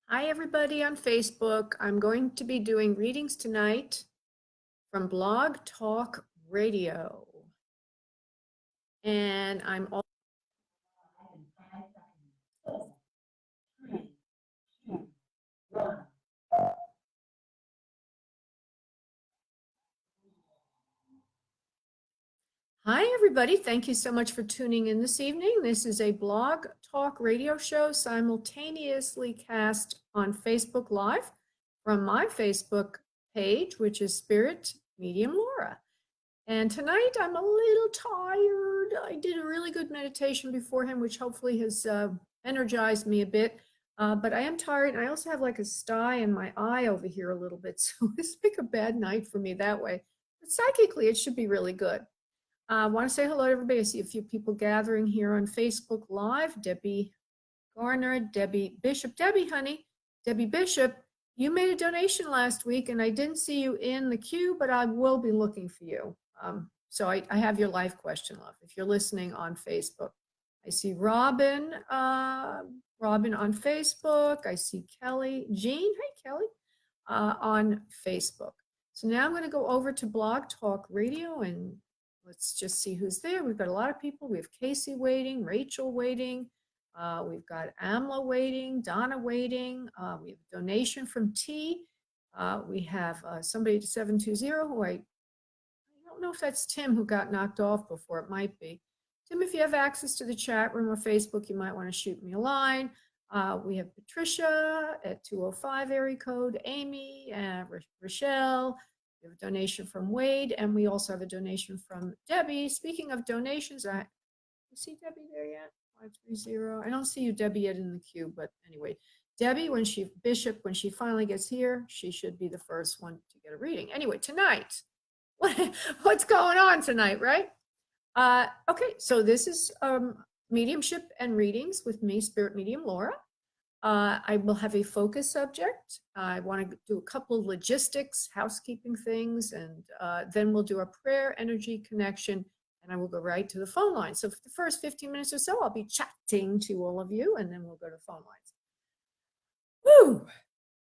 Hi, everybody on Facebook. I'm going to be doing readings tonight from Blog Talk Radio. And I'm all Hi, everybody. Thank you so much for tuning in this evening. This is a Blog Talk Radio show simultaneously cast on Facebook Live from my Facebook page, which is Spirit Medium Laura. And tonight I'm a little tired. I did a really good meditation beforehand, which hopefully has energized me a bit. But I am tired. And I also have like a sty in my eye over here a little bit. So it's like a bad night for me that way. But psychically, it should be really good. I want to say hello to everybody. I see a few people gathering here on Facebook Live. Debbie Garner, Debbie Bishop. Debbie, honey, Debbie Bishop, you made a donation last week and I didn't see you in the queue, but I will be looking for you. So I have your life question, love, if you're listening on Facebook. I see Robin on Facebook. I see Kelly, Jean, hey Kelly, on Facebook. So now I'm going to go over to Blog Talk Radio and let's just see who's there. We've got a lot of people. We have Casey waiting, Rachel waiting. We've got Amla waiting, Donna waiting. We have a donation from T. We have somebody to 720 who I don't know if that's Tim who got knocked off before. It might be. Tim, if you have access to the chat room or Facebook, you might want to shoot me a line. We have Patricia at 205 area code, Amy, Rochelle. We have a donation from Wade, and we also have a donation from Debbie. Speaking of donations, you see Debbie there yet? 530. I don't see you, Debbie, yet in the queue, but anyway, Debbie, Bishop, when she finally gets here, she should be the first one to get a reading. Anyway, tonight, what's going on tonight, right? Okay, so this is mediumship and readings with me, Spirit Medium Laura. I will have a focus subject. I want to do a couple of logistics, housekeeping things, and then we'll do a prayer energy connection, and I will go right to the phone line. So for the first 15 minutes or so, I'll be chatting to all of you, and then we'll go to phone lines. Woo!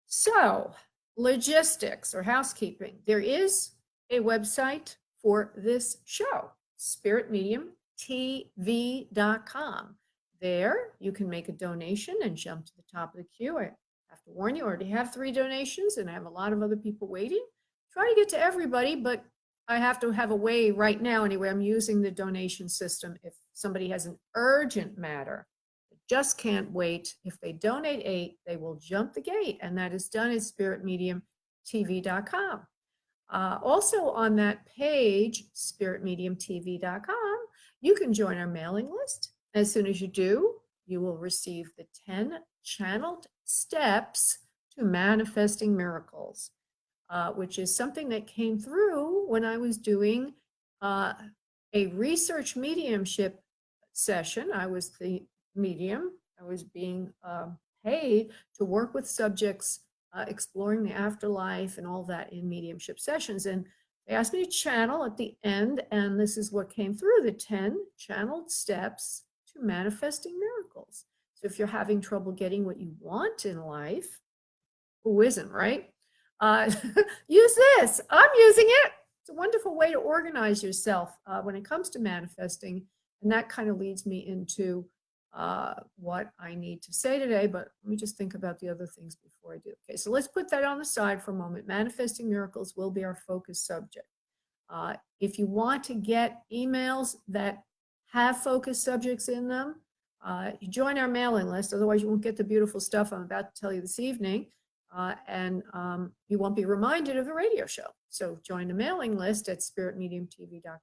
So logistics or housekeeping. There is a website for this show, spiritmediumtv.com. There, you can make a donation and jump to the top of the queue. I have to warn you, I already have 3 donations, and I have a lot of other people waiting. Try to get to everybody, but I have to have a way right now anyway. I'm using the donation system. If somebody has an urgent matter, just can't wait. If they donate 8, they will jump the gate, and that is done at spiritmediumtv.com. Also on that page, spiritmediumtv.com, you can join our mailing list. As soon as you do, you will receive the 10 channeled steps to manifesting miracles, which is something that came through when I was doing a research mediumship session. I was the medium. I was being paid to work with subjects exploring the afterlife and all that in mediumship sessions. And they asked me to channel at the end, and this is what came through, the 10 channeled steps to manifesting miracles. So if you're having trouble getting what you want in life, who isn't, right? Use this. I'm using it. It's a wonderful way to organize yourself when it comes to manifesting. And that kind of leads me into what I need to say today, but let me just think about the other things before I do. Okay, so let's put that on the side for a moment. Manifesting miracles will be our focus subject. If you want to get emails that have focus subjects in them, you join our mailing list. Otherwise, you won't get the beautiful stuff I'm about to tell you this evening, and you won't be reminded of the radio show. So join the mailing list at spiritmediumtv.com.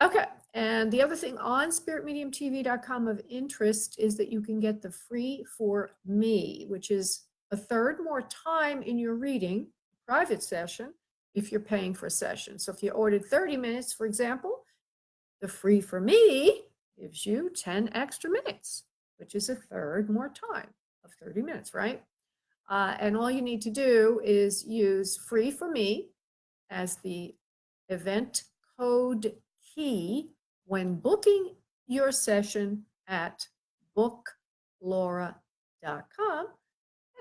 Okay, and the other thing on spiritmediumtv.com of interest is that you can get the free for me, which is a third more time in your reading, private session, if you're paying for a session. So if you ordered 30 minutes, for example, the free for me gives you 10 extra minutes, which is a third more time of 30 minutes, right? And all you need to do is use free for me as the event code key when booking your session at booklaura.com,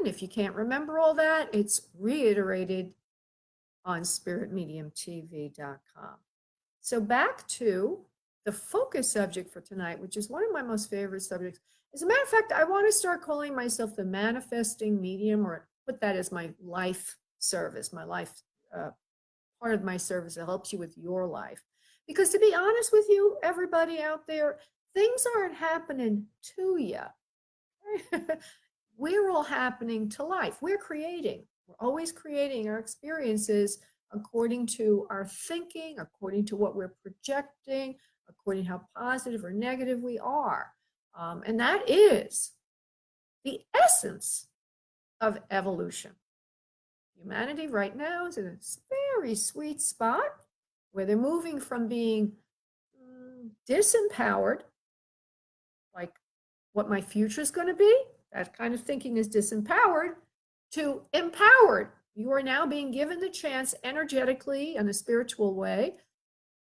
And if you can't remember all that, it's reiterated on spiritmediumtv.com. So back to the focus subject for tonight, which is one of my most favorite subjects. As a matter of fact, I want to start calling myself the manifesting medium, or put that as my life service, my life part of my service that helps you with your life. Because to be honest with you, everybody out there, things aren't happening to you. We're all happening to life. We're creating. We're always creating our experiences according to our thinking, according to what we're projecting, according to how positive or negative we are. And that is the essence of evolution. Humanity right now is in a very sweet spot where they're moving from being disempowered, like what my future is going to be, that kind of thinking is disempowered, to empowered. You are now being given the chance energetically in a spiritual way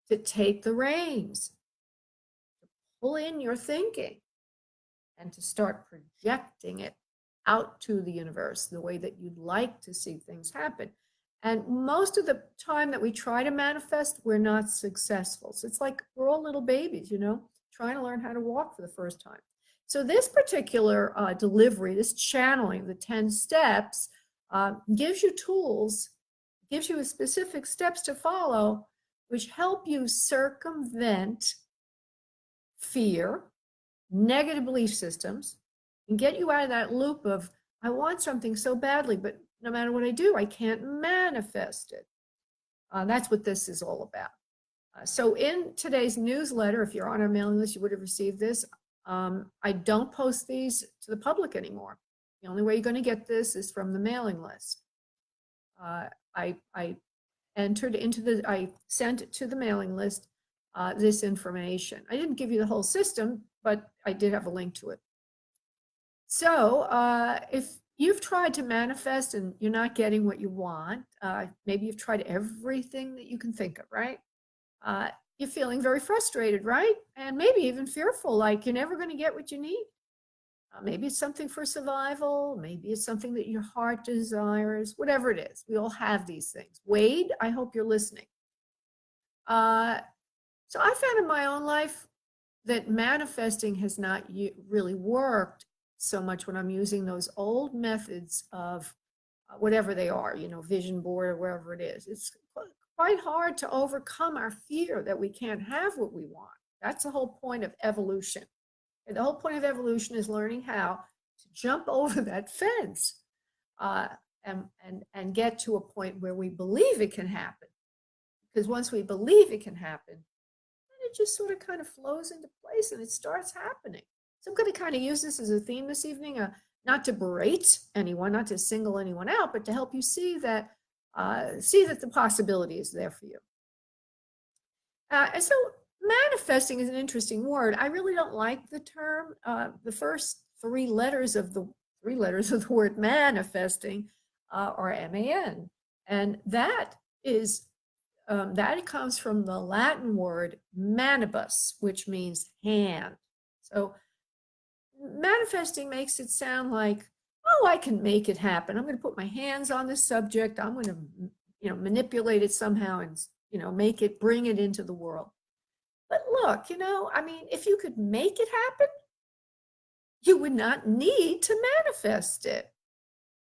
to take the reins, to pull in your thinking, and to start projecting it out to the universe the way that you'd like to see things happen. And most of the time that we try to manifest, we're not successful. So it's like we're all little babies, trying to learn how to walk for the first time. So this particular delivery, this channeling, the 10 steps, gives you tools, gives you specific steps to follow, which help you circumvent fear, negative belief systems, and get you out of that loop of, I want something so badly, but no matter what I do, I can't manifest it. That's what this is all about. So in today's newsletter, if you're on our mailing list, you would have received this. I don't post these to the public anymore. The only way you're going to get this is from the mailing list. I sent to the mailing list this information. I didn't give you the whole system, but I did have a link to it. So if you've tried to manifest and you're not getting what you want, maybe you've tried everything that you can think of, right? You're feeling very frustrated, right? And maybe even fearful, like you're never going to get what you need. Maybe it's something for survival. Maybe it's something that your heart desires, whatever it is. We all have these things. Wade, I hope you're listening. So I found in my own life that manifesting has not really worked so much when I'm using those old methods of whatever they are, vision board or wherever it is. It's quite hard to overcome our fear that we can't have what we want. That's the whole point of evolution. And the whole point of evolution is learning how to jump over that fence and get to a point where we believe it can happen. Because once we believe it can happen, then it just sort of kind of flows into place and it starts happening. So I'm going to kind of use this as a theme this evening, not to berate anyone, not to single anyone out, but to help you see that the possibility is there for you. And so manifesting is an interesting word. I really don't like the term. The first three letters of the word manifesting are M-A-N. And that comes from the Latin word manibus, which means hand. So manifesting makes it sound like, oh, I can make it happen. I'm going to put my hands on this subject. I'm going to, manipulate it somehow and, bring it into the world. But look, if you could make it happen, you would not need to manifest it.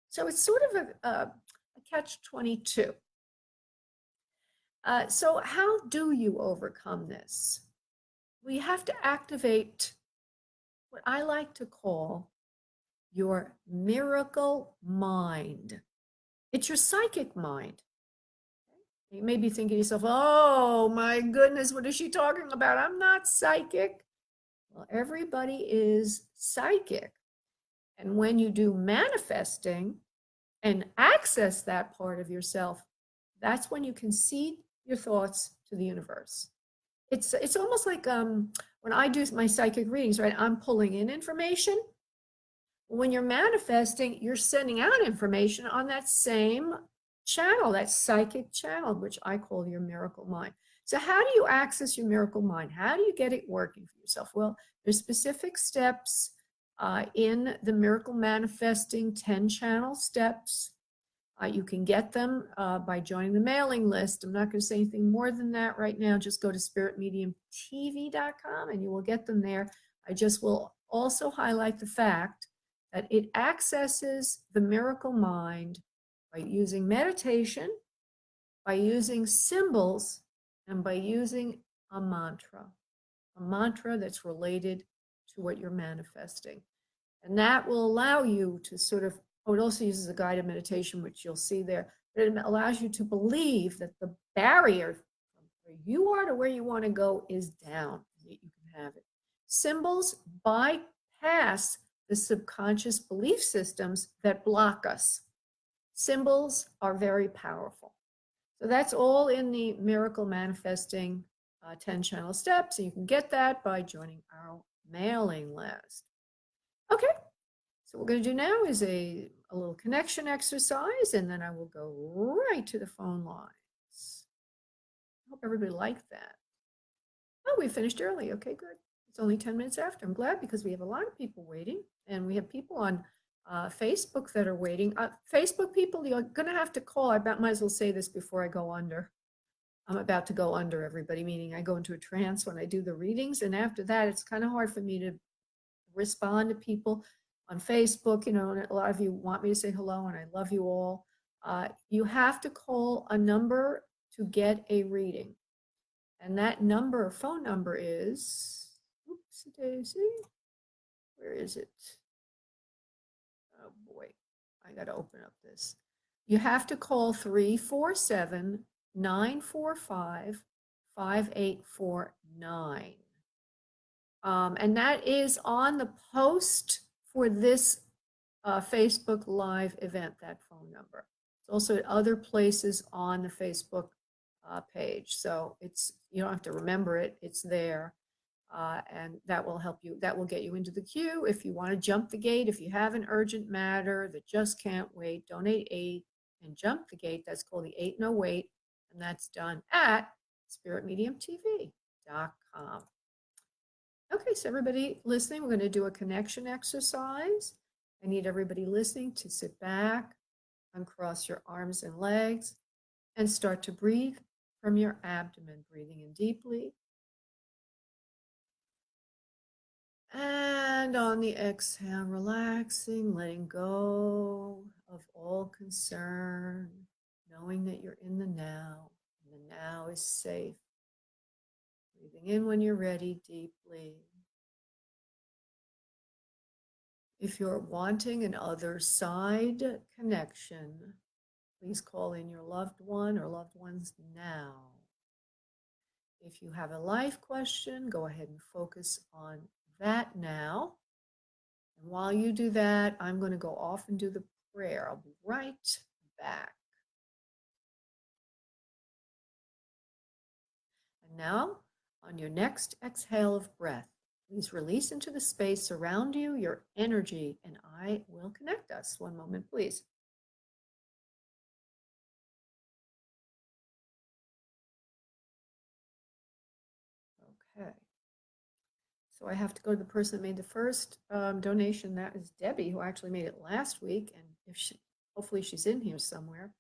So it's sort of a catch-22. So how do you overcome this? We have to activate what I like to call your miracle mind. It's your psychic mind. You may be thinking to yourself, oh my goodness, what is she talking about? I'm not psychic. Well, everybody is psychic. And when you do manifesting and access that part of yourself, that's when you can seed your thoughts to the universe. It's almost like when I do my psychic readings, right? I'm pulling in information. When you're manifesting, you're sending out information on that same channel, that psychic channel, which I call your miracle mind. So how do you access your miracle mind? How do you get it working for yourself? Well, there's specific steps in the Miracle Manifesting 10-channel steps. You can get them by joining the mailing list. I'm not going to say anything more than that right now. Just go to spiritmediumtv.com and you will get them there. I just will also highlight the fact that it accesses the miracle mind by using meditation, by using symbols, and by using a mantra that's related to what you're manifesting. And that will allow you to sort of, it also uses a guided meditation, which you'll see there, but it allows you to believe that the barrier from where you are to where you want to go is down, that you can have it. Symbols bypass the subconscious belief systems that block us. Symbols are very powerful. So that's all in the Miracle Manifesting 10-channel steps. And you can get that by joining our mailing list. Okay, so what we're going to do now is a little connection exercise, and then I will go right to the phone lines. I hope everybody liked that. Oh, we finished early. Okay, good. It's only 10 minutes after. I'm glad because we have a lot of people waiting, and we have people on Facebook that are waiting. Facebook people, you're going to have to call. I might as well say this before I go under. I'm about to go under, everybody, meaning I go into a trance when I do the readings, and after that, it's kind of hard for me to respond to people on Facebook. You know, and a lot of you want me to say hello, and I love you all. You have to call a number to get a reading. And that number, phone number is, oops, daisy, where is it? Oh boy, I got to open up this. You have to call 347-945-5849. And that is on the post for this Facebook Live event, that phone number. It's also at other places on the Facebook page. So you don't have to remember it, it's there. And that will help you, that will get you into the queue. If you want to jump the gate, if you have an urgent matter that just can't wait, donate 8 and jump the gate. That's called the 8 No Wait. And that's done at spiritmediumtv.com. Okay, so everybody listening, we're going to do a connection exercise. I need everybody listening to sit back, uncross your arms and legs, and start to breathe from your abdomen, breathing in deeply. And on the exhale, relaxing, letting go of all concern, knowing that you're in the now, and the now is safe. Breathing in when you're ready, deeply. If you're wanting an other side connection, please call in your loved one or loved ones now. If you have a life question, go ahead and focus on that now. And while you do that, I'm going to go off and do the prayer. I'll be right back. And now, on your next exhale of breath, please release into the space around you your energy, and I will connect us. One moment, please. Okay. So I have to go to the person that made the first donation. That is Debbie, who actually made it last week. And if hopefully she's in here somewhere.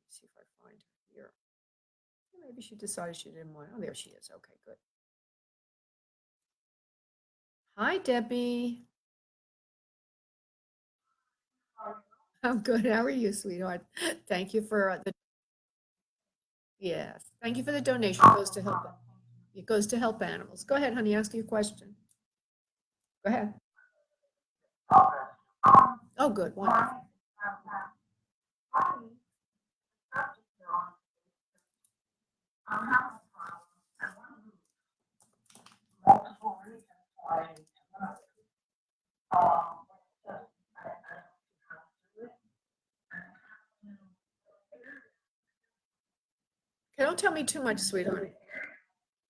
Let's see if I find her here. Maybe she decided she didn't want. Oh, there she is. Okay, good. Hi, Debbie. I'm good. How are you, sweetheart? Thank you for yes. Thank you for the donation. It goes to help. It goes to help animals. Go ahead, honey. Ask your question. Go ahead. Oh, good. Wonderful. Okay, don't tell me too much, sweetheart.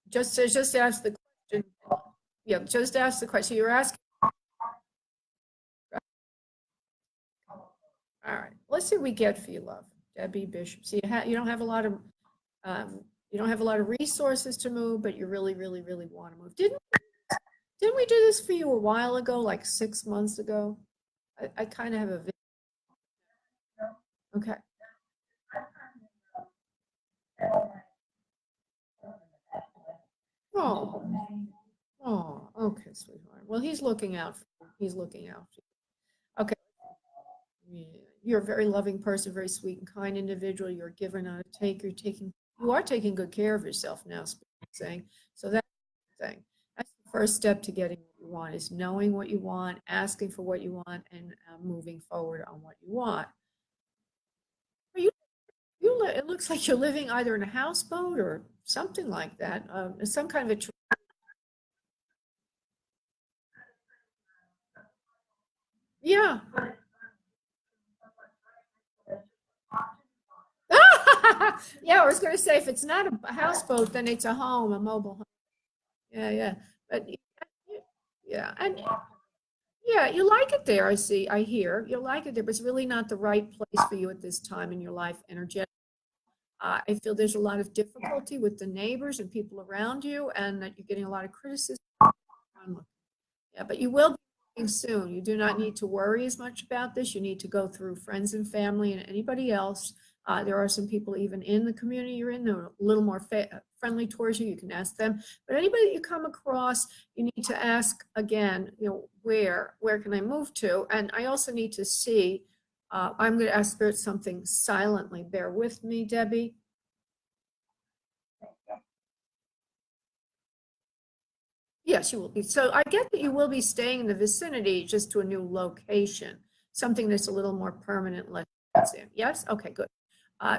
Just ask the question. Yeah, just ask the question. You're asking. All right. Let's see what we get for you, love. Debbie Bishop. So you don't have a lot of resources to move, but you really, really, really want to move. Didn't we do this for you a while ago, like 6 months ago? I kind of have a okay. Oh, oh, okay, sweetheart. Well, he's looking out for you. He's looking out for you. Okay. Yeah. You're a very loving person, very sweet and kind individual. You're a giver, not a taker. You are taking good care of yourself now, saying. So that's the thing. That's the first step to getting what you want is knowing what you want, asking for what you want, and moving forward on what you want. Are it looks like you're living either in a houseboat or something like that. Some kind of a yeah. Yeah, I was going to say if it's not a houseboat, then it's a home, a mobile home. Yeah, yeah. But yeah, and yeah, you like it there. I see, I hear you like it there, but it's really not the right place for you at this time in your life, energetic. I feel there's a lot of difficulty with the neighbors and people around you, and that you're getting a lot of criticism. Yeah, but you will be moving soon. You do not need to worry as much about this. You need to go through friends and family and anybody else. There are some people even in the community you're in that are a little more friendly towards you. You can ask them. But anybody that you come across, you need to ask again, where can I move to? And I also need to see, I'm going to ask Spirit something silently. Bear with me, Debbie. Yes, you will be. So I get that you will be staying in the vicinity, just to a new location, something that's a little more permanent, less expensive. Yes? Okay, good.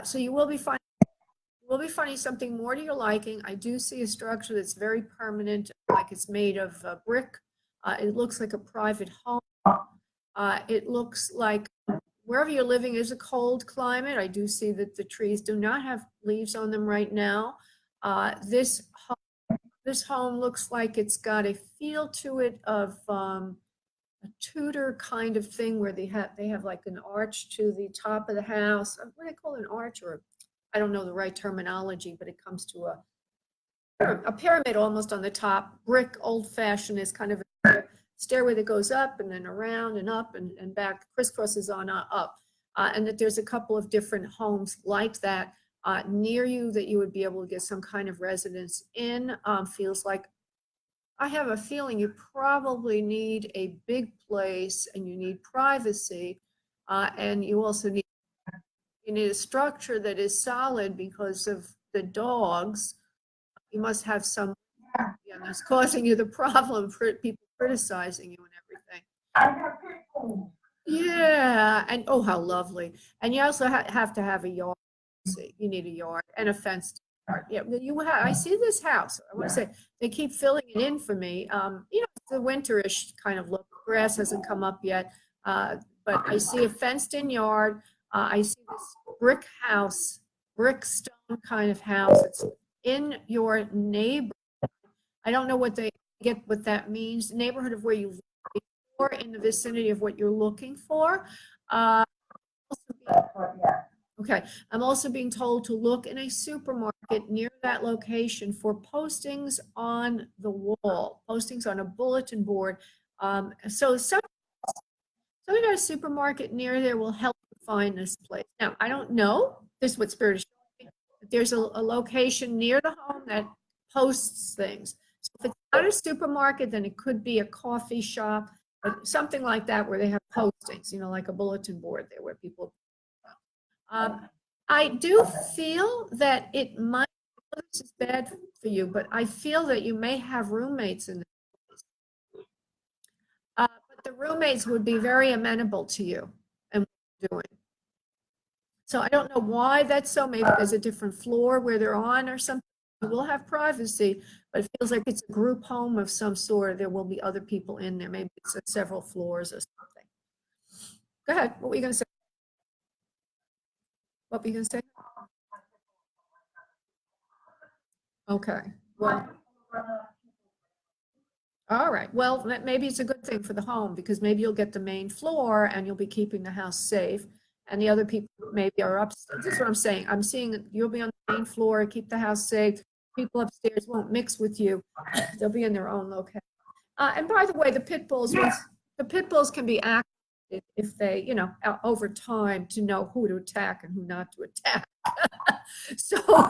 So you will be finding something more to your liking. I do see a structure that's very permanent, like it's made of brick. It looks like a private home. It looks like wherever you're living is a cold climate. I do see that the trees do not have leaves on them right now. This home looks like it's got a feel to it of a Tudor kind of thing where they have like an arch to the top of the house. What do they call an arch? Or I don't know the right terminology, but it comes to a pyramid almost on the top. Brick, old fashioned, is kind of a stairway that goes up and then around and up and back, crisscrosses on up. And that there's a couple of different homes like that near you that you would be able to get some kind of residence in. Feels like I have a feeling you probably need a big place and you need privacy. And you need a structure that is solid because of the dogs. You must have some, yeah, that's causing you the problem for people criticizing you and everything. Yeah, and oh, how lovely. And you also have to have a yard. See, you need a yard and a fenced yard. Yeah, I see this house. I want to say they keep filling it in for me. It's a winterish kind of look. Grass hasn't come up yet, but I see a fenced-in yard. I see this brick house, brick stone kind of house. It's in your neighbor. I don't know what that means. Neighborhood of where you live, or in the vicinity of what you're looking for. Uh, Okay, I'm also being told to look in a supermarket near that location for postings on the wall, postings on a bulletin board. So somebody at a supermarket near there will help you find this place. Now, I don't know, this is what Spirit is showing me, but there's a location near the home that posts things. So if it's not a supermarket, then it could be a coffee shop, or something like that where they have postings, like a bulletin board there where people um, I do feel that it might, this is bad for you, but I feel that you may have roommates in this. But the roommates would be very amenable to you and what you're doing. So I don't know why that's so. Maybe there's a different floor where they're on or something. You will have privacy, but it feels like it's a group home of some sort. There will be other people in there. Maybe it's several floors or something. Go ahead. What were you going to say? What were you going to say? Okay. Well, all right. Well, maybe it's a good thing for the home because maybe you'll get the main floor and you'll be keeping the house safe. And the other people maybe are upstairs. That's what I'm saying. I'm seeing you'll be on the main floor, keep the house safe. People upstairs won't mix with you. They'll be in their own location. And by the way, the pit bulls, the pit bulls can be activated if they, you know, over time to know who to attack and who not to attack. So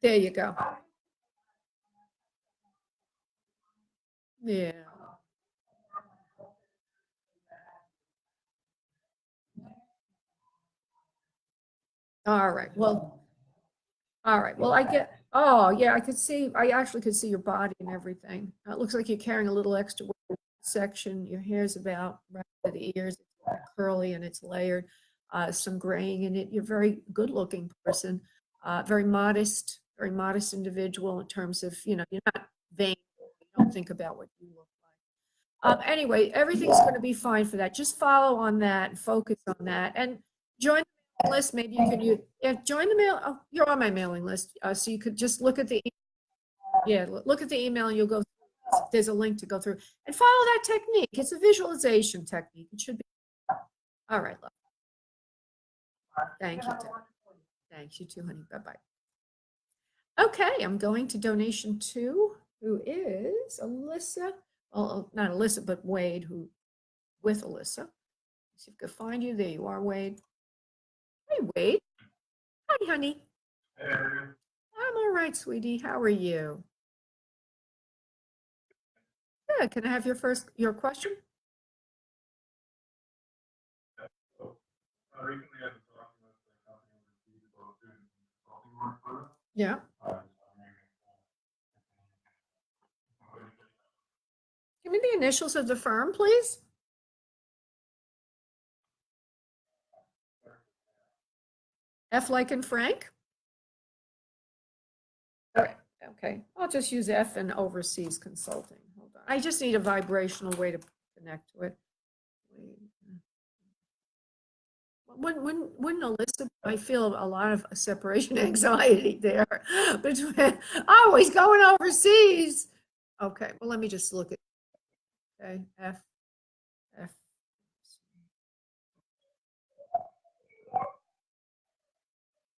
there you go. Yeah. All right. Well, all right. Well, I get, oh, yeah, I could see, I actually could see your body and everything. It looks like you're carrying a little extra weight section. Your hair's about right to the ears. It's kind of curly and it's layered, some graying in it. You're a very good looking person, very modest individual in terms of, you know, you're not vain. You don't think about what you look like. Anyway, everything's going to be fine for that. Just follow on that and focus on that. And join the mailing list. Maybe you can join the mail. Oh, you're on my mailing list. So you could just look at the, yeah, look at the email and you'll go, there's a link to go through and follow that technique. It's a visualization technique. It should be. All right, love. Thank you. Thanks, you too, honey. Bye-bye. Okay, I'm going to donation two, who is Alyssa. Well, not Alyssa, but Wade, who with Alyssa. See if I can find you. There you are, Wade. Hey, Wade. Hi, honey. I'm all right, sweetie. How are you? Yeah, can I have your question? Yeah. Give me the initials of the firm, please. F like in Frank? Okay, I'll just use F and overseas consulting. Hold on. I just need a vibrational way to connect to it. When Alyssa, I feel a lot of separation anxiety there between always going overseas. Okay, well, let me just look at, okay, F.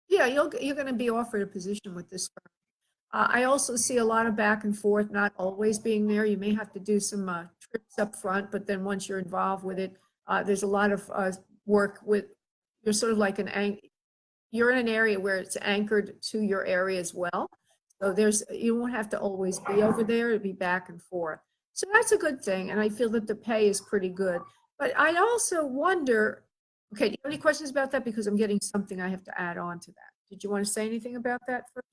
Yeah, you're going to be offered a position with this firm. I also see a lot of back and forth, not always being there. You may have to do some trips up front, but then once you're involved with it, there's a lot of work with, you're sort of like you're in an area where it's anchored to your area as well. So you won't have to always be over there, it'll be back and forth. So that's a good thing. And I feel that the pay is pretty good. But I also wonder, okay, do you have any questions about that? Because I'm getting something I have to add on to that. Did you want to say anything about that first?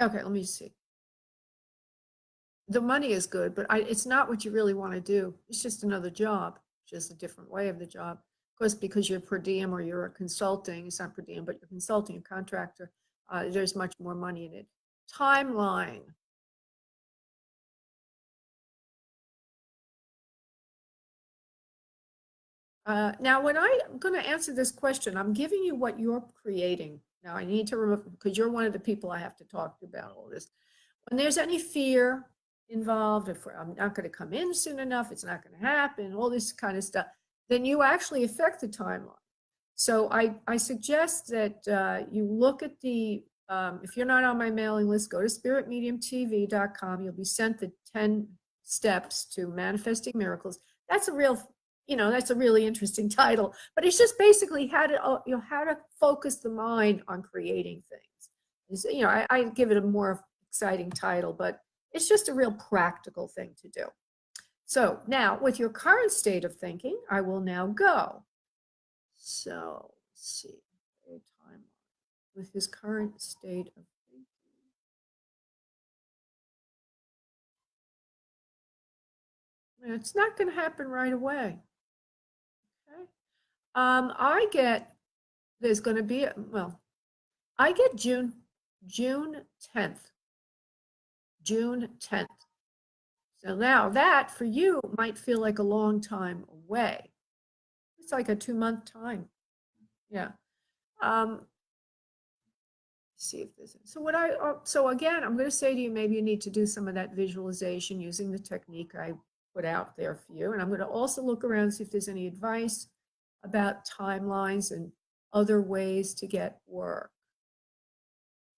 Okay, let me see. The money is good, but it's not what you really want to do. It's just another job, just a different way of the job. Of course, because you're per diem or you're a consulting, it's not per diem, but you're consulting, a contractor, there's much more money in it. Timeline. Now, when I'm going to answer this question, I'm giving you what you're creating. Now, I need to remember, because you're one of the people I have to talk to about all this. When there's any fear involved, if I'm not going to come in soon enough, it's not going to happen, all this kind of stuff, then you actually affect the timeline. So I suggest that you look at the, if you're not on my mailing list, go to spiritmediumtv.com. You'll be sent the 10 steps to manifesting miracles. That's a real, that's a really interesting title, but it's just basically how to focus the mind on creating things. I give it a more exciting title, but it's just a real practical thing to do. So now with your current state of thinking, I will now go. So let's see, time with his current state of thinking. It's not going to happen right away. Okay. There's going to be, I get June 10th. June 10th. So now that for you might feel like a long time away. It's like a 2-month time. Yeah. See if there's, so again, I'm going to say to you, maybe you need to do some of that visualization using the technique I put out there for you. And I'm going to also look around, see if there's any advice about timelines and other ways to get work.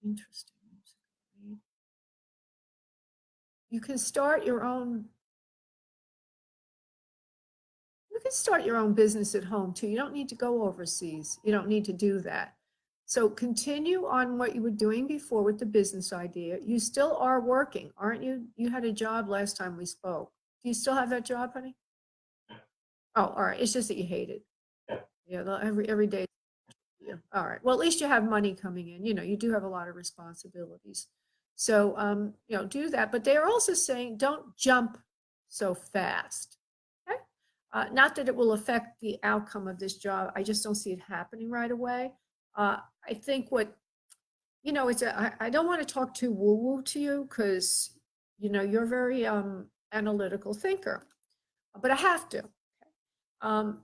Interesting. You can start your own business at home too. You don't need to go overseas. You don't need to do that. So continue on what you were doing before with the business idea. You still are working, aren't you? You had a job last time we spoke. Do you still have that job, honey? Oh, all right. It's just that you hate it. Yeah, every day. Yeah. All right. Well, at least you have money coming in. You know, you do have a lot of responsibilities. So, do that. But they're also saying don't jump so fast. Okay. Not that it will affect the outcome of this job. I just don't see it happening right away. I think I don't want to talk too woo-woo to you because, you're a very analytical thinker, but I have to. Um,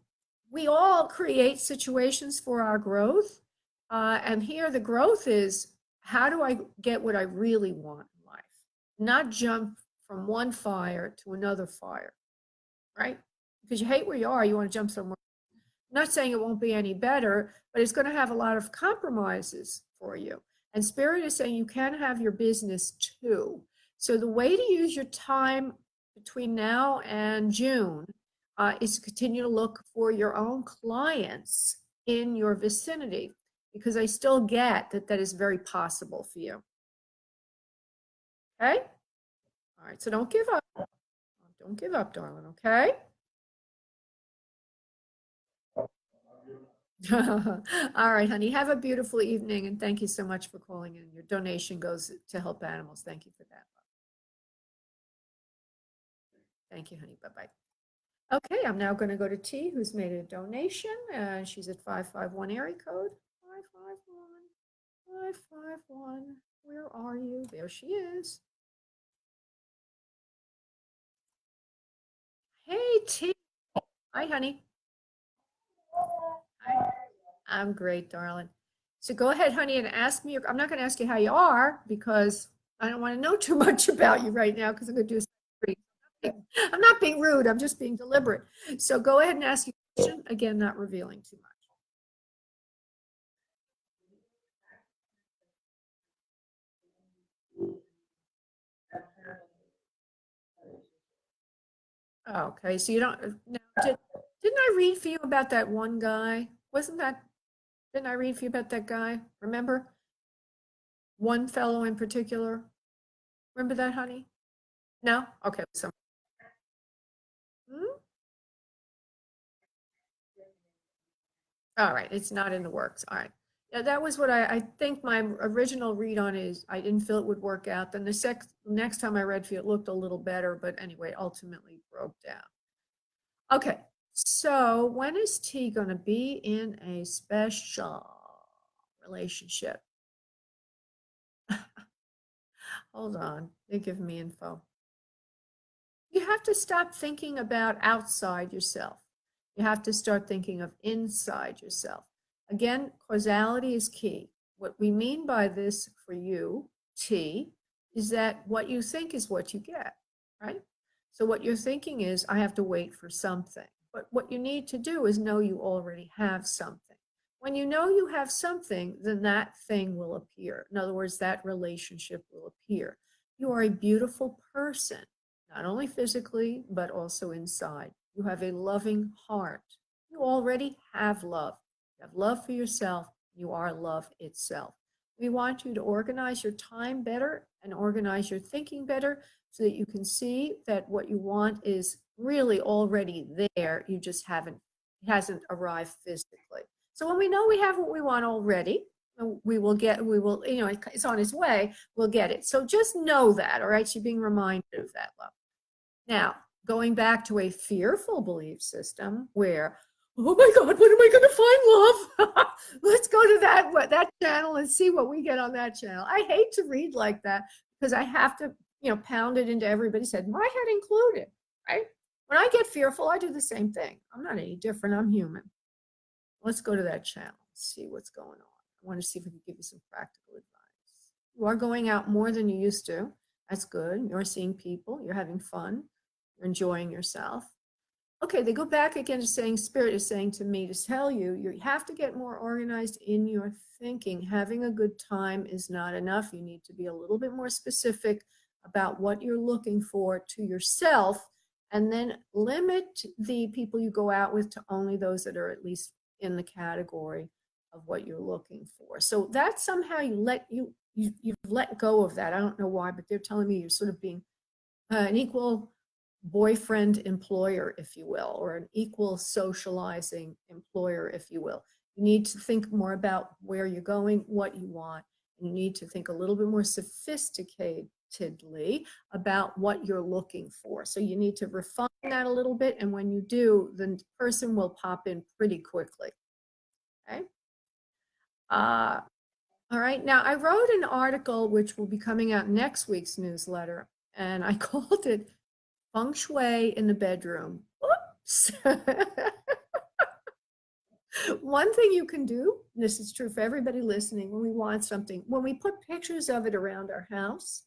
we all create situations for our growth. And here the growth is, how do I get what I really want in life? Not jump from one fire to another fire, right? Because you hate where you are, you want to jump somewhere. I'm not saying it won't be any better, but it's going to have a lot of compromises for you. And Spirit is saying you can have your business too. So the way to use your time between now and June is to continue to look for your own clients in your vicinity, because I still get that is very possible for you. Okay? All right, so don't give up. Don't give up, darling, okay? All right, honey. Have a beautiful evening, and thank you so much for calling in. Your donation goes to help animals. Thank you for that. Thank you, honey. Bye-bye. Okay, I'm now going to go to T, who's made a donation. She's at 551 area code. 551. 551. Where are you? There she is. Hey, T. Hi, honey. Hi. I'm great, darling. So go ahead, honey, and ask me. I'm not going to ask you how you are because I don't want to know too much about you right now because I'm going to do something. I'm not being rude. I'm just being deliberate. So go ahead and ask your question. Again, not revealing too much. Okay, so you don't. Now, didn't I read for you about that one guy? Didn't I read for you about that guy? Remember? One fellow in particular? Remember that, honey? No? Okay. So, hmm? All right, it's not in the works. All right. Yeah, that was what I think my original read on is I didn't feel it would work out. Then the next time I read for you, it looked a little better, but anyway, ultimately broke down. Okay, so when is T going to be in a special relationship? Hold on, they're giving me info. You have to stop thinking about outside yourself. You have to start thinking of inside yourself. Again, causality is key. What we mean by this for you, T, is that what you think is what you get, right? So what you're thinking is, I have to wait for something. But what you need to do is know you already have something. When you know you have something, then that thing will appear. In other words, that relationship will appear. You are a beautiful person, not only physically, but also inside. You have a loving heart. You already have love. You have love for yourself. You are love itself. We want you to organize your time better and organize your thinking better so that you can see that what you want is really already there. You just it hasn't arrived physically. So when we know we have what we want already, we will, it's on its way, we'll get it. So just know that, all right? So you're being reminded of that, love. Now, going back to a fearful belief system where, oh my God, when am I going to find love? Let's go to that channel and see what we get on that channel. I hate to read like that because I have to, pound it into everybody's head, my head included, right? When I get fearful, I do the same thing. I'm not any different. I'm human. Let's go to that channel, see what's going on. I want to see if we can give you some practical advice. You are going out more than you used to. That's good. You're seeing people. You're having fun. You're enjoying yourself. Okay, they go back again to saying, Spirit is saying to me to tell you, you have to get more organized in your thinking. Having a good time is not enough. You need to be a little bit more specific about what you're looking for to yourself, and then limit the people you go out with to only those that are at least in the category of what you're looking for. So that somehow you've let go of that. I don't know why, but they're telling me you're sort of being an equal boyfriend employer, if you will, or an equal socializing employer, if you will. You need to think more about where you're going, what you want, and you need to think a little bit more sophisticatedly about what you're looking for. So you need to refine that a little bit, and when you do, the person will pop in pretty quickly. Okay. All right. Now, I wrote an article which will be coming out next week's newsletter, and I called it Feng Shui in the Bedroom. Oops. One thing you can do, this is true for everybody listening, when we want something, when we put pictures of it around our house,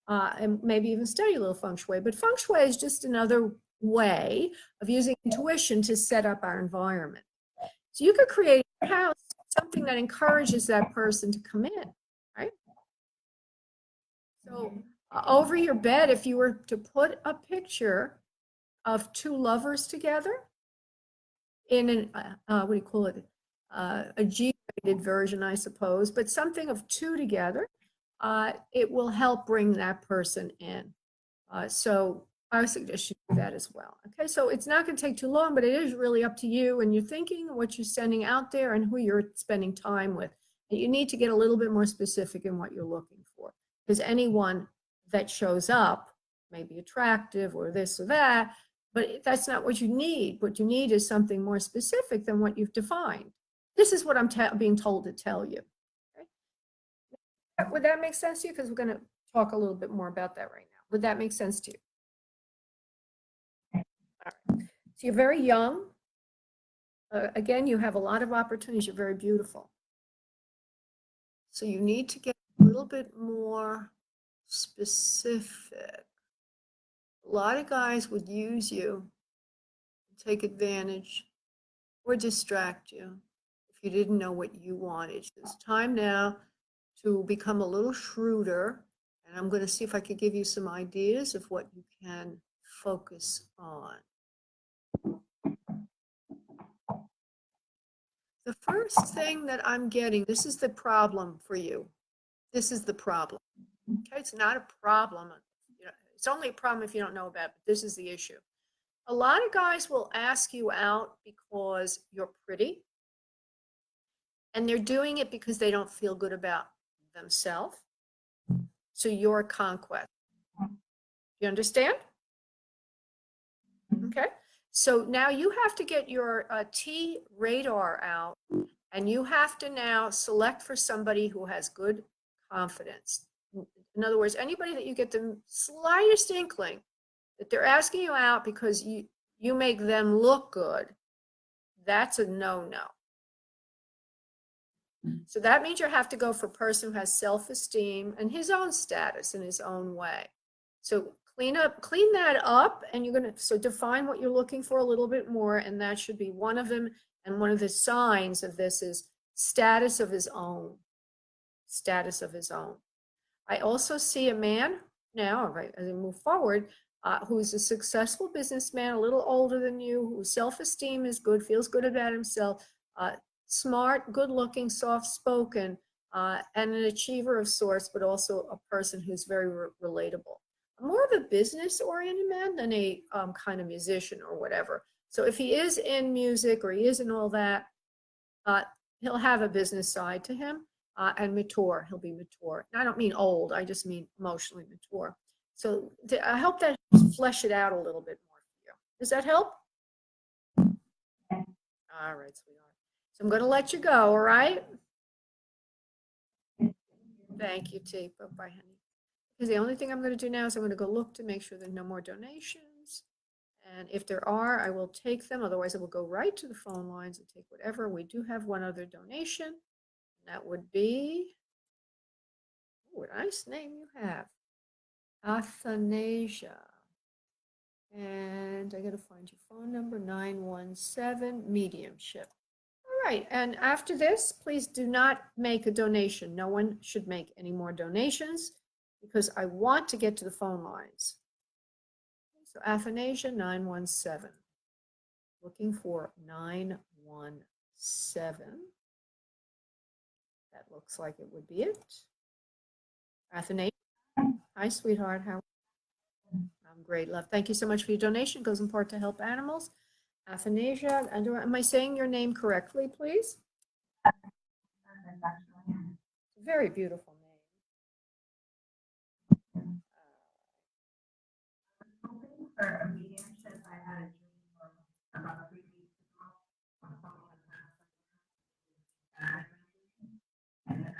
and maybe even study a little Feng Shui, but Feng Shui is just another way of using intuition to set up our environment. So you could create a house something that encourages that person to come in, right? So over your bed, if you were to put a picture of two lovers together in an, what do you call it? A G-rated version, I suppose, but something of two together, it will help bring that person in. So I would suggest you do that as well. Okay, so it's not going to take too long, but it is really up to you and your thinking, what you're sending out there, and who you're spending time with. And you need to get a little bit more specific in what you're looking for, because anyone that shows up may be attractive or this or that, but that's not what you need. What you need is something more specific than what you've defined. This is what I'm being told to tell you. Okay? Would that make sense to you? Because we're going to talk a little bit more about that right now. Would that make sense to you? All right. So you're very young. Again, you have a lot of opportunities. You're very beautiful. So you need to get a little bit more specific. A lot of guys would use you, take advantage, or distract you if you didn't know what you wanted. It's time now to become a little shrewder, and I'm going to see if I could give you some ideas of what you can focus on. The first thing that I'm getting, this is the problem for you. This is the problem. Okay, it's not a problem. It's only a problem if you don't know about it, but this is the issue. A lot of guys will ask you out because you're pretty, and they're doing it because they don't feel good about themselves. So you're a conquest. You understand? Okay. So now you have to get your T radar out, and you have to now select for somebody who has good confidence. In other words, anybody that you get the slightest inkling that they're asking you out because you make them look good, that's a no-no. So that means you have to go for a person who has self-esteem and his own status in his own way. So clean that up, and you're going to define what you're looking for a little bit more, and that should be one of them. And one of the signs of this is status of his own. Status of his own. I also see a man now, right, as we move forward, who's a successful businessman, a little older than you, whose self-esteem is good, feels good about himself, smart, good-looking, soft-spoken, and an achiever of sorts, but also a person who's very relatable. More of a business-oriented man than a kind of musician or whatever. So if he is in music or he is in all that, he'll have a business side to him, and mature. He'll be mature. And I don't mean old. I just mean emotionally mature. So I hope that flesh it out a little bit more for you. Does that help? All right, sweetheart. So I'm going to let you go, all right? Thank you, T. Bye-bye, honey. Because the only thing I'm going to do now is I'm going to go look to make sure there's no more donations. And if there are, I will take them. Otherwise, I will go right to the phone lines and take whatever. We do have one other donation. That would be, what a nice name you have. Athanasia. And I got to find your phone number, 917 mediumship. All right. And after this, please do not make a donation. No one should make any more donations because I want to get to the phone lines. So Athanasia 917. Looking for 917. That looks like it would be it. Athanasia. Hi, sweetheart. How? I'm great, love. Thank you so much for your donation. It goes in part to help animals. Athanasia, am I saying your name correctly, please? Very beautiful name. For a mediumship, I had a dream about 3 weeks ago on someone that and then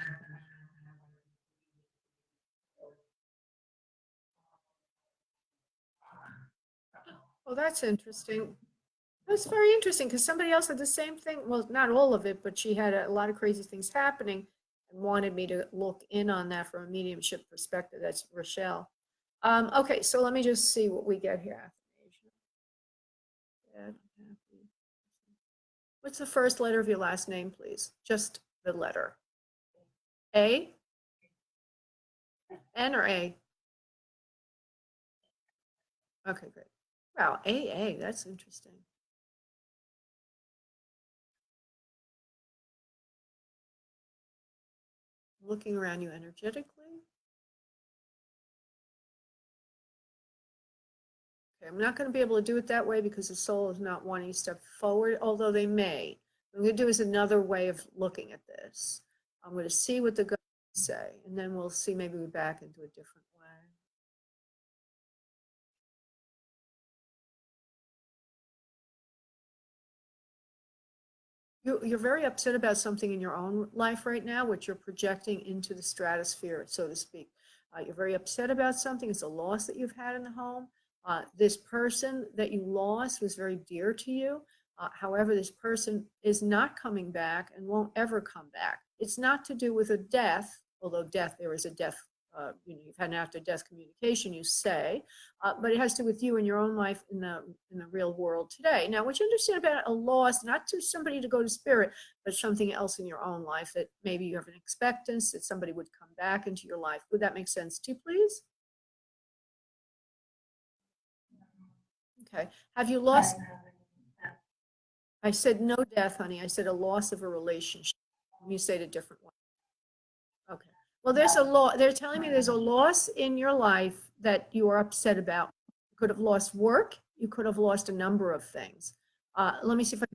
Oh, that's interesting. That's very interesting because somebody else had the same thing. Well, not all of it, but she had a lot of crazy things happening and wanted me to look in on that from a mediumship perspective. That's Rochelle. Okay, so let me just see what we get here. What's the first letter of your last name, please? Just the letter. A? N or A? Okay, great. Wow, AA, that's interesting. Looking around you energetically. Okay, I'm not going to be able to do it that way because the soul is not wanting to step forward, although they may. What I'm going to do is another way of looking at this. I'm going to see what the guides say, and then we'll see maybe we back into a different way. You're very upset about something in your own life right now, which you're projecting into the stratosphere, so to speak. You're very upset about something. It's a loss that you've had in the home. This person that you lost was very dear to you. However, this person is not coming back and won't ever come back. It's not to do with a death, although there is a death. You've had an after-death communication, you say, but it has to do with you and your own life in the real world today. Now, what you understand about a loss, not to somebody to go to spirit, but something else in your own life that maybe you have an expectance that somebody would come back into your life. Would that make sense to you, please? Okay. Have you lost? I said no death, honey. I said a loss of a relationship. You say it a different way. Okay. Well, there's a law. They're telling me there's a loss in your life that you are upset about. You could have lost work. You could have lost a number of things. Let me see if I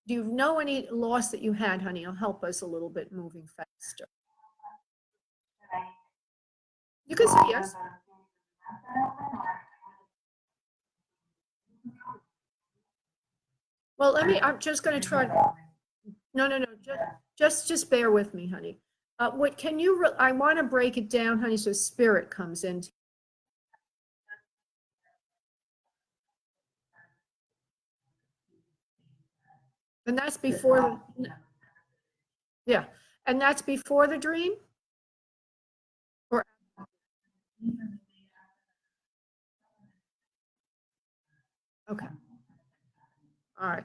do you know any loss that you had, honey? It'll help us a little bit moving faster. You can say yes. Well, I'm just going to try. No. Just bear with me, honey. What can you, I want to break it down, honey, so spirit comes in. And that's before, yeah. And that's before the dream? Or, okay. All right.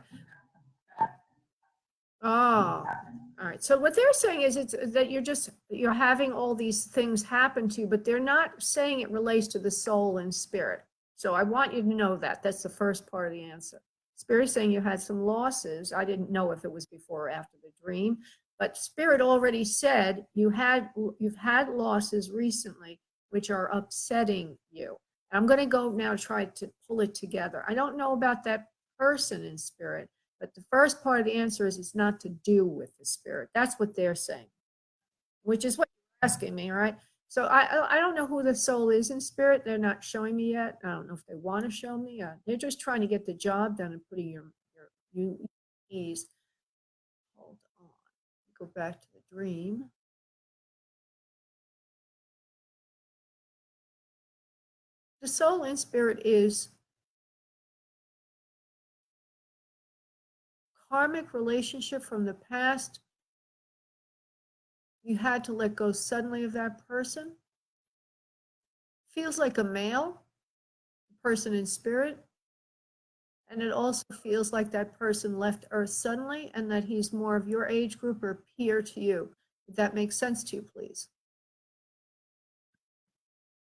Oh, all right. So what they're saying is it's that you're having all these things happen to you, but they're not saying it relates to the soul and spirit. So I want you to know that. That's the first part of the answer. Spirit is saying you had some losses. I didn't know if it was before or after the dream, but Spirit already said you've had losses recently, which are upsetting you. I'm going to go now try to pull it together. I don't know about that person in spirit, but the first part of the answer is it's not to do with the spirit. That's what they're saying, which is what you're asking me, right? So I don't know who the soul is in spirit. They're not showing me yet. I don't know if they want to show me. They're just trying to get the job done and putting your ease. Hold on. Go back to the dream. The soul in spirit is karmic relationship from the past. You had to let go suddenly of that person. Feels like a male. The person in spirit. And it also feels like that person left Earth suddenly and that he's more of your age group or peer to you. If that makes sense to you, please.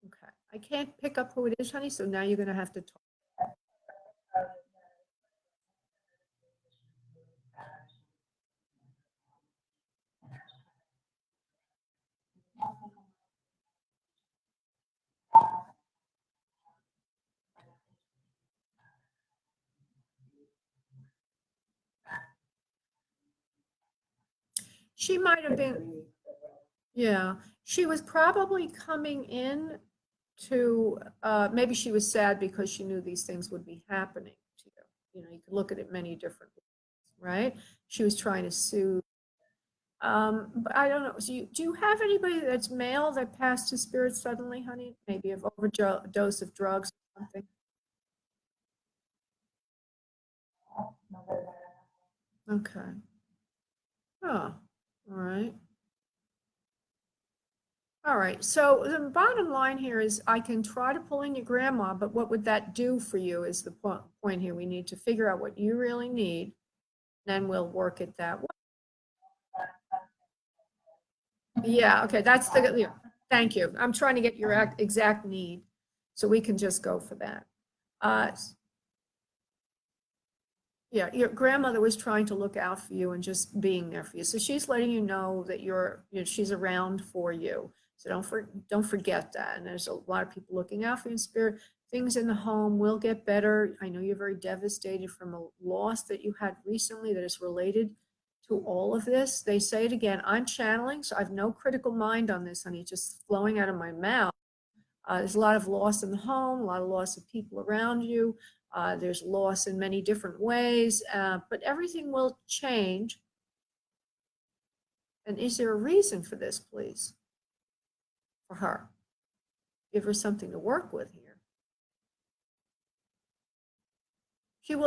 Okay. I can't pick up who it is, honey, so now you're going to have to talk. She might have been, yeah, she was probably coming in to, maybe she was sad because she knew these things would be happening to you. You know, you could look at it many different ways, right? She was trying to soothe. But I don't know. So do you have anybody that's male that passed to spirit suddenly, honey? Maybe of overdose of drugs or something? Okay. Oh, all right. All right. So the bottom line here is I can try to pull in your grandma, but what would that do for you is the point here. We need to figure out what you really need, then we'll work it that way. Yeah, okay, that's the, yeah, thank you. I'm trying to get your exact need, so we can just go for that. Yeah, your grandmother was trying to look out for you and just being there for you. So she's letting you know that she's around for you. So don't forget that. And there's a lot of people looking out for you in spirit. Things in the home will get better. I know you're very devastated from a loss that you had recently that is related to all of this. They say it again, I'm channeling, so I have no critical mind on this, honey. It's just flowing out of my mouth. There's a lot of loss in the home, a lot of loss of people around you. There's loss in many different ways, but everything will change. And is there a reason for this, please? For her. Give her something to work with here.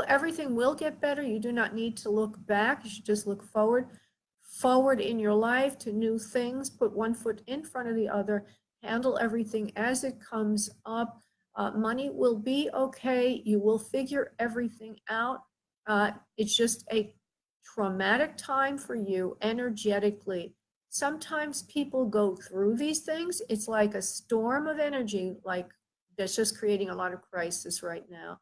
Everything will get better. You do not need to look back. You should just look forward in your life to new things. Put one foot in front of the other. Handle everything as it comes up. Money will be okay. You will figure everything out. It's just a traumatic time for you energetically. Sometimes people go through these things. It's like a storm of energy, like that's just creating a lot of crisis right now.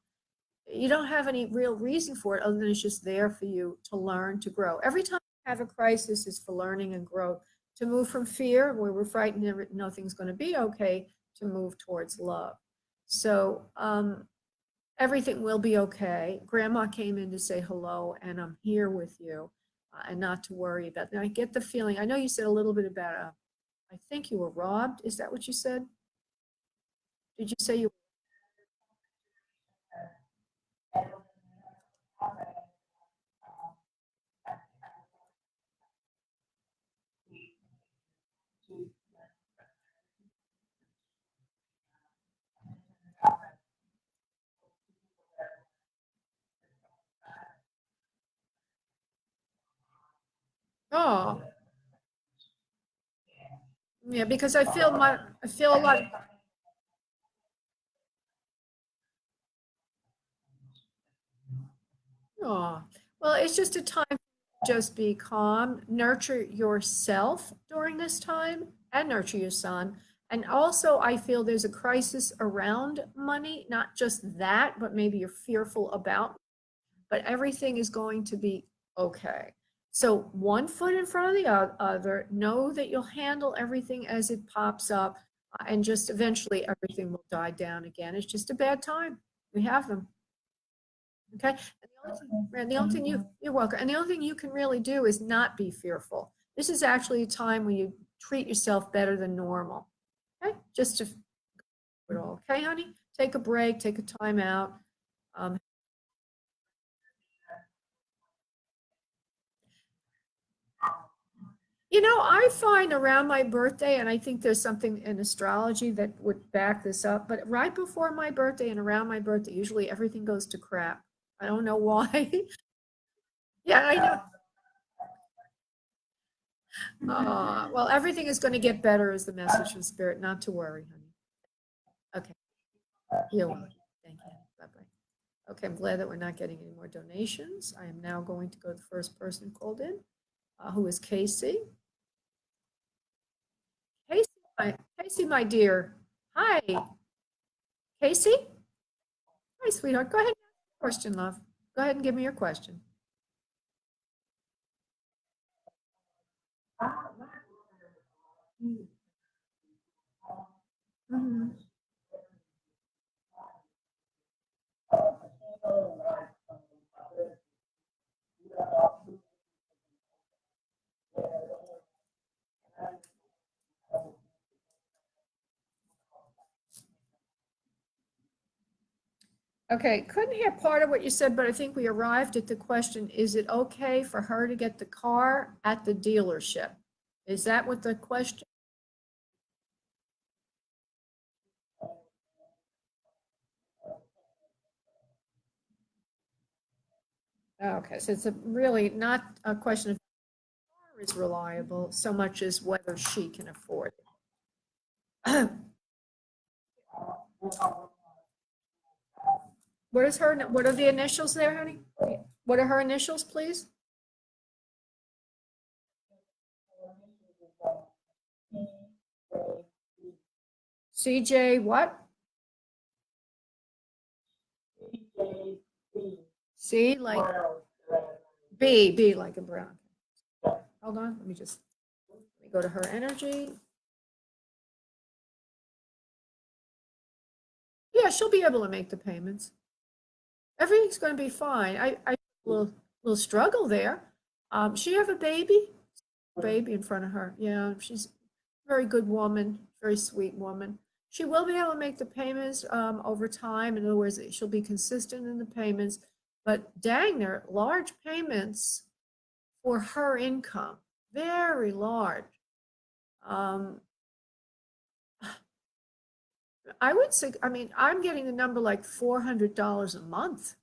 You don't have any real reason for it other than it's just there for you to learn, to grow. Every time you have a crisis is for learning and growth, to move from fear, where we're frightened nothing's going to be okay, to move towards love. So everything will be okay. Grandma came in to say hello, and I'm here with you, and not to worry about. Now I get the feeling. I know you said a little bit about. I think you were robbed. Is that what you said? Did you say you? Oh, yeah. Because I feel a lot. Oh, well, it's just a time to just be calm, nurture yourself during this time, and nurture your son. And also, I feel there's a crisis around money, not just that, but maybe you're fearful about, but everything is going to be okay. So, one foot in front of the other, know that you'll handle everything as it pops up, and just eventually everything will die down again. It's just a bad time. We have them. Okay. And the only thing you're welcome. And the only thing you can really do is not be fearful. This is actually a time when you treat yourself better than normal. Okay. Just to it all. Okay, honey? Take a break, take a time out. Um, I find around my birthday, and I think there's something in astrology that would back this up, but right before my birthday and around my birthday, usually everything goes to crap. I don't know why. Yeah, I know. Well, everything is going to get better is the message from spirit, not to worry, honey. Okay. You're welcome. Thank you. Bye-bye. Okay, I'm glad that we're not getting any more donations. I am now going to go to the first person called in, who is Casey. Casey, my dear. Hi. Casey? Hi, sweetheart. Go ahead and ask your question, love. Go ahead and give me your question. Mhm. Okay, couldn't hear part of what you said, but I think we arrived at the question, is it okay for her to get the car at the dealership? Is that what the question? Okay, so it's really not a question of car is reliable so much as whether she can afford it. What are the initials there, honey? What are her initials, please? CJ what? C like B like a brown. Hold on, let me go to her energy. Yeah, she'll be able to make the payments. Everything's going to be fine. I will struggle there. She have a baby? Baby in front of her. Yeah, she's a very good woman, very sweet woman. She will be able to make the payments over time. In other words, she'll be consistent in the payments. But dang, they're large payments for her income. Very large. I would say, I mean, I'm getting the number like $400 a month.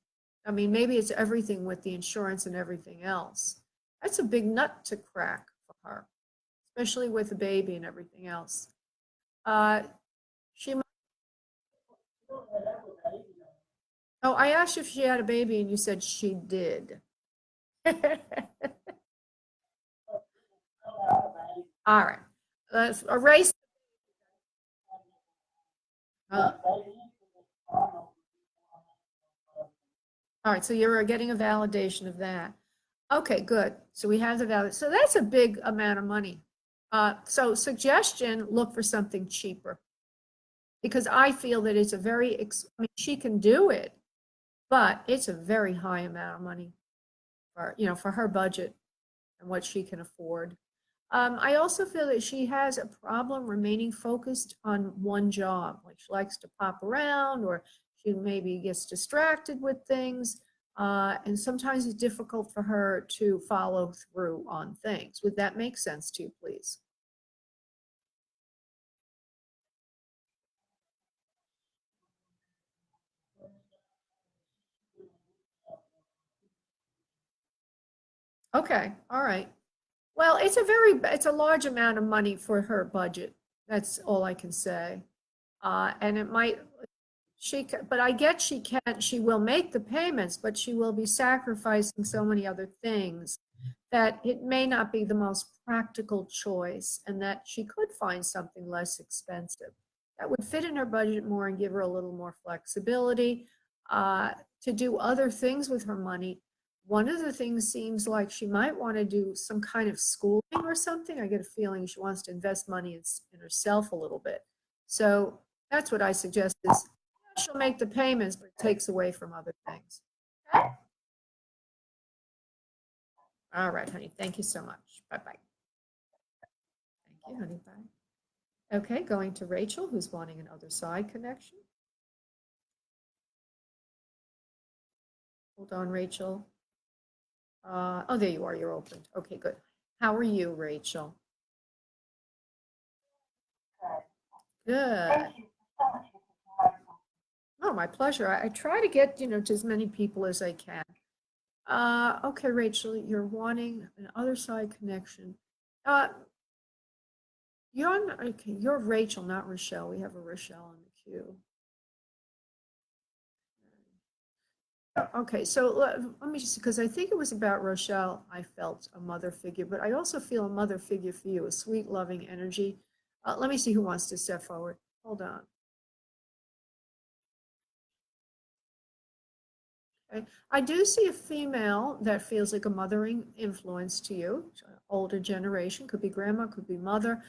I mean, maybe it's everything with the insurance and everything else. That's a big nut to crack for her, especially with the baby and everything else. She might, oh, I asked you if she had a baby and you said she did. All right, let's erase. All right, so you're getting a validation of that. Okay, good. So we have the value. So that's a big amount of money. So suggestion, look for something cheaper. Because I feel that it's a very, I mean, she can do it, but it's a very high amount of money for, for her budget and what she can afford. I also feel that she has a problem remaining focused on one job. Like she likes to pop around or she maybe gets distracted with things. And sometimes it's difficult for her to follow through on things. Would that make sense to you, please? Okay, all right. Well, it's a large amount of money for her budget. That's all I can say. And it might, but I get she will make the payments, but she will be sacrificing so many other things that it may not be the most practical choice and that she could find something less expensive that would fit in her budget more and give her a little more flexibility to do other things with her money. One of the things seems like she might want to do some kind of schooling or something. I get a feeling she wants to invest money in herself a little bit. So that's what I suggest is she'll make the payments, but it takes away from other things. Okay? All right, honey. Thank you so much. Bye-bye. Thank you, honey. Bye. Okay, going to Rachel, who's wanting an other side connection. Hold on, Rachel. Oh, there you are. You're opened. Okay, good. How are you, Rachel? Good. Oh, my pleasure. I try to get, to as many people as I can. Okay, Rachel, you're wanting an other side connection. Uh, okay, you're Rachel, not Rochelle. We have a Rochelle in the queue. Okay, so let me just, because I think it was about Rochelle, I felt a mother figure, but I also feel a mother figure for you, a sweet, loving energy. Let me see who wants to step forward. Hold on. Okay. I do see a female that feels like a mothering influence to you, older generation, could be grandma, could be mother,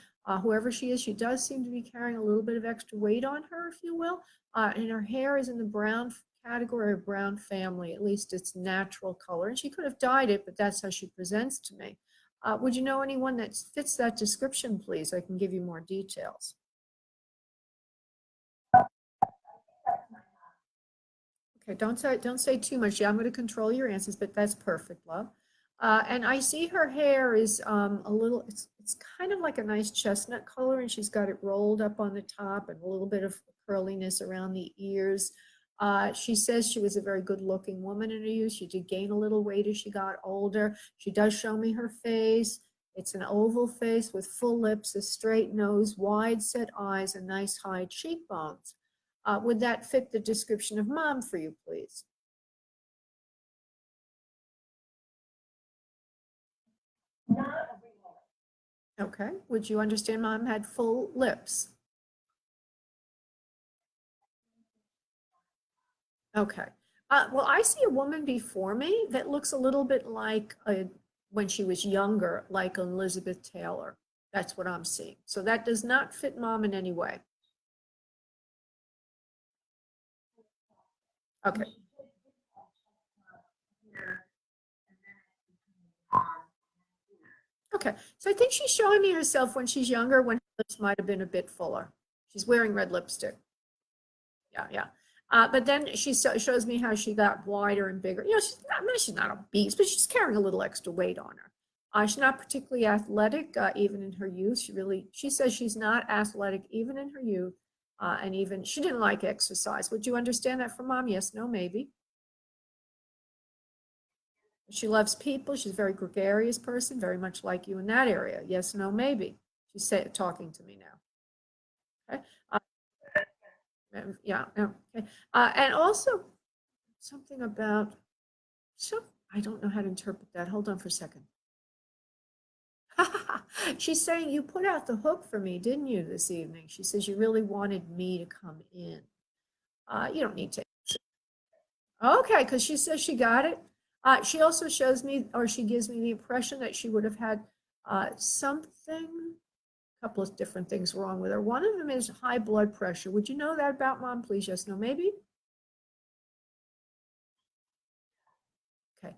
whoever she is. She does seem to be carrying a little bit of extra weight on her, if you will. And her hair is in the brown category of brown family, at least it's natural color. And she could have dyed it, but that's how she presents to me. Would you know anyone that fits that description, please? I can give you more details. Okay, don't say too much. Yeah, I'm going to control your answers, but that's perfect, love. And I see her hair is a little. It's kind of like a nice chestnut color, and she's got it rolled up on the top and a little bit of curliness around the ears. She says she was a very good-looking woman in her youth. She did gain a little weight as she got older. She does show me her face. It's an oval face with full lips, a straight nose, wide set eyes, and nice high cheekbones. Would that fit the description of mom for you, please? Okay. Would you understand mom had full lips? Okay. Well, I see a woman before me that looks a little bit like when she was younger, like Elizabeth Taylor. That's what I'm seeing. So that does not fit mom in any way. Okay. Okay. So I think she's showing me herself when she's younger, when her lips might have been a bit fuller. She's wearing red lipstick. Yeah, yeah. But then she shows me how she got wider and bigger. She's not obese, but she's carrying a little extra weight on her. She's not particularly athletic, even in her youth. She says she's not athletic even in her youth, and even she didn't like exercise. Would you understand that from mom? Yes, no, maybe. She loves people. She's a very gregarious person, very much like you in that area. Yes, no, maybe. She's talking to me now. Okay. Yeah. Okay. And also something about so I don't know how to interpret that. Hold on for a second. She's saying you put out the hook for me, didn't you, this evening? She says you really wanted me to come in. You don't need to. Okay, because she says she got it. She also shows me, or she gives me the impression that she would have had something, a couple of different things wrong with her. One of them is high blood pressure. Would you know that about mom, please? Yes, no, maybe? Okay.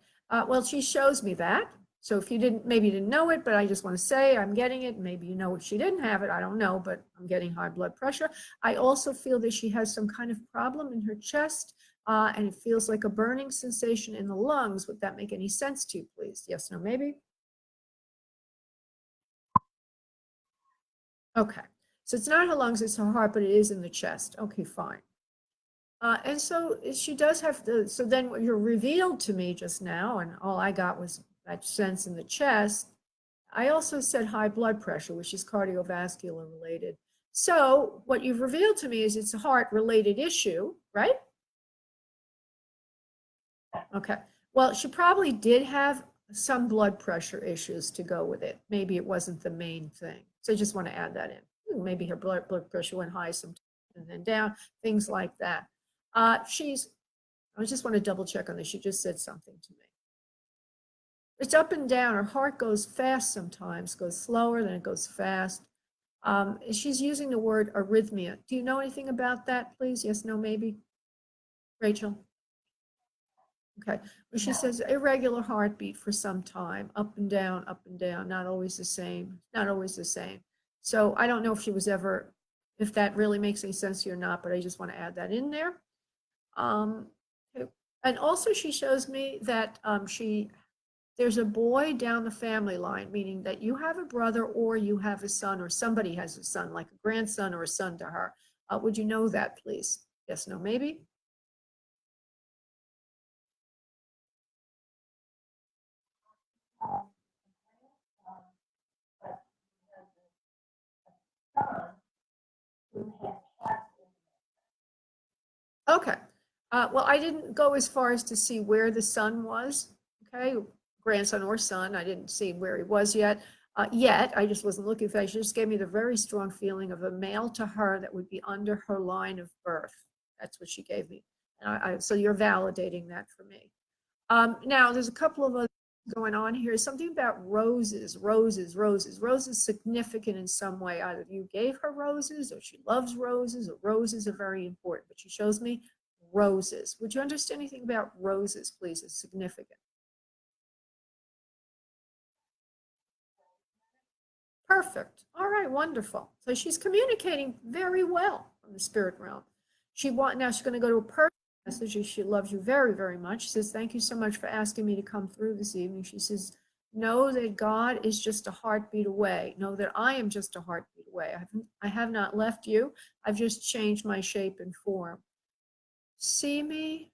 Well, she shows me that. So if you didn't, maybe you didn't know it, but I just want to say I'm getting it. Maybe you know if she didn't have it. I don't know, but I'm getting high blood pressure. I also feel that she has some kind of problem in her chest, and it feels like a burning sensation in the lungs. Would that make any sense to you, please? Yes, no, maybe? Okay. So it's not her lungs, it's her heart, but it is in the chest. Okay, fine. And so she does have to, so then what you're revealed to me just now, and all I got was that sense in the chest. I also said high blood pressure, which is cardiovascular related. So what you've revealed to me is it's a heart related issue, right? Okay. Well, she probably did have some blood pressure issues to go with it. Maybe it wasn't the main thing. So I just want to add that in. Maybe her blood pressure went high sometimes and then down, things like that. I just want to double check on this. She just said something to me. It's up and down. Her heart goes fast sometimes, goes slower, then it goes fast. She's using the word arrhythmia. Do you know anything about that, please? Yes, no, maybe? Rachel? Okay. Well, she says irregular heartbeat for some time, up and down, not always the same, not always the same. So I don't know if she was ever, if that really makes any sense to you or not, but I just want to add that in there. Um, and also she shows me that there's a boy down the family line, meaning that you have a brother or you have a son or somebody has a son, like a grandson or a son to her. Would you know that, please? Yes, no, maybe? Okay. Well, I didn't go as far as to see where the son was, okay? Grandson or son, I didn't see where he was yet. Yet, I just wasn't looking for that. She just gave me the very strong feeling of a male to her that would be under her line of birth. That's what she gave me. And so you're validating that for me. Now, there's a couple of other going on here. Something about roses, roses, roses. Roses significant in some way. Either you gave her roses or she loves roses, or roses are very important. But she shows me roses. Would you understand anything about roses, please? It's significant. Perfect. All right, wonderful. So she's communicating very well from the spirit realm. Now she's going to go to a personal message. She loves you very, very much. She says, thank you so much for asking me to come through this evening. She says, know that God is just a heartbeat away. Know that I am just a heartbeat away. I have not left you. I've just changed my shape and form. See me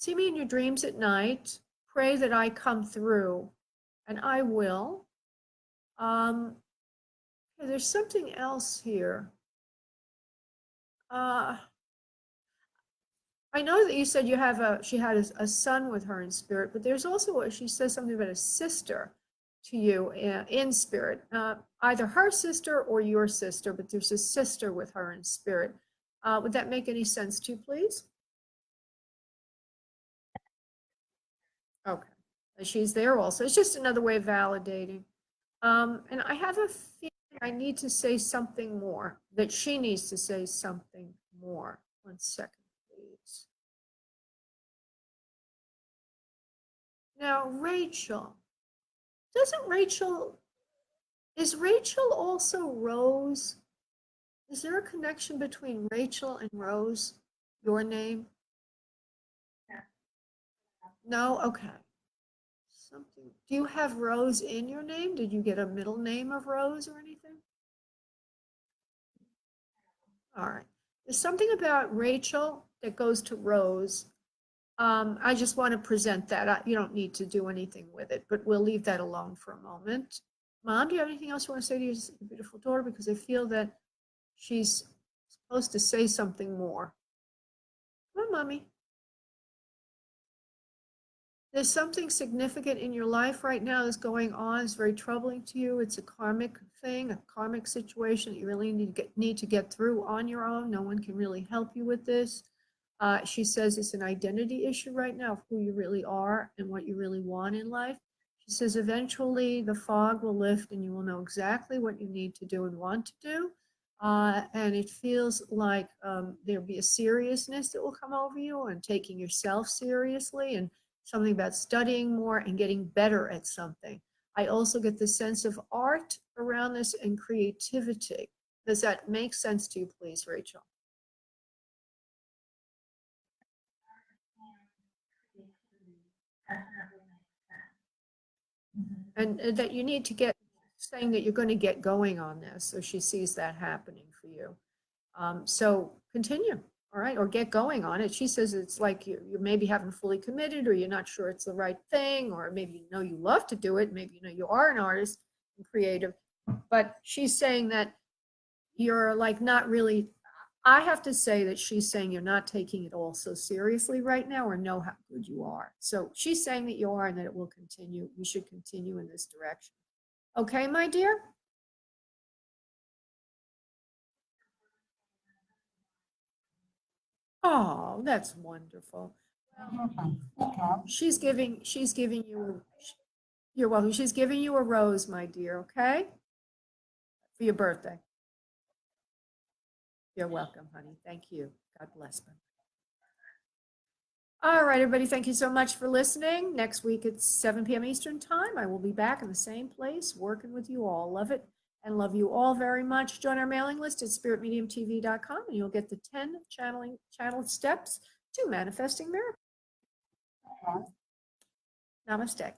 in your dreams at night. Pray that I come through, and I will. There's something else here. I know that you said she had a son with her in spirit, but there's also she says something about a sister to you in spirit, either her sister or your sister, but there's a sister with her in spirit. Would that make any sense to you, please? Okay, she's there also. It's just another way of validating. And I have a feeling I need to say something more, that she needs to say something more. 1 second, please. Now, Rachel, is Rachel also Rose? Is there a connection between Rachel and Rose, your name? No? Okay. Something. Do you have Rose in your name? Did you get a middle name of Rose or anything? All right. There's something about Rachel that goes to Rose. I just want to present that. You don't need to do anything with it, but we'll leave that alone for a moment. Mom, do you have anything else you want to say to your beautiful daughter? Because I feel that she's supposed to say something more. Come on, Mommy. There's something significant in your life right now that's going on. It's very troubling to you. It's a karmic thing, a karmic situation that you really need to get through on your own. No one can really help you with this. She says it's an identity issue right now of who you really are and what you really want in life. She says eventually the fog will lift and you will know exactly what you need to do and want to do. And it feels like there'll be a seriousness that will come over you and taking yourself seriously and something about studying more and getting better at something. I also get the sense of art around this and creativity. Does that make sense to you, please, Rachel? And that you need to get, saying that you're going to get going on this. So she sees that happening for you. So continue, all right, or get going on it. She says it's like you maybe haven't fully committed, or you're not sure it's the right thing, or maybe you know you love to do it, maybe you know you are an artist and creative, but she's saying that you're like not really. I have to say that she's saying you're not taking it all so seriously right now, or know how good you are. So she's saying that you are and that it will continue. You should continue in this direction. Okay, my dear? Oh, that's wonderful. She's giving you, you're welcome. She's giving you a rose, my dear, okay? For your birthday. You're welcome, honey. Thank you. God bless. All right, everybody, thank you so much for listening. Next week at 7 p.m. Eastern Time, I will be back in the same place working with you all. Love it and love you all very much. Join our mailing list at spiritmediumtv.com and you'll get the 10 channel steps to manifesting miracles. Namaste.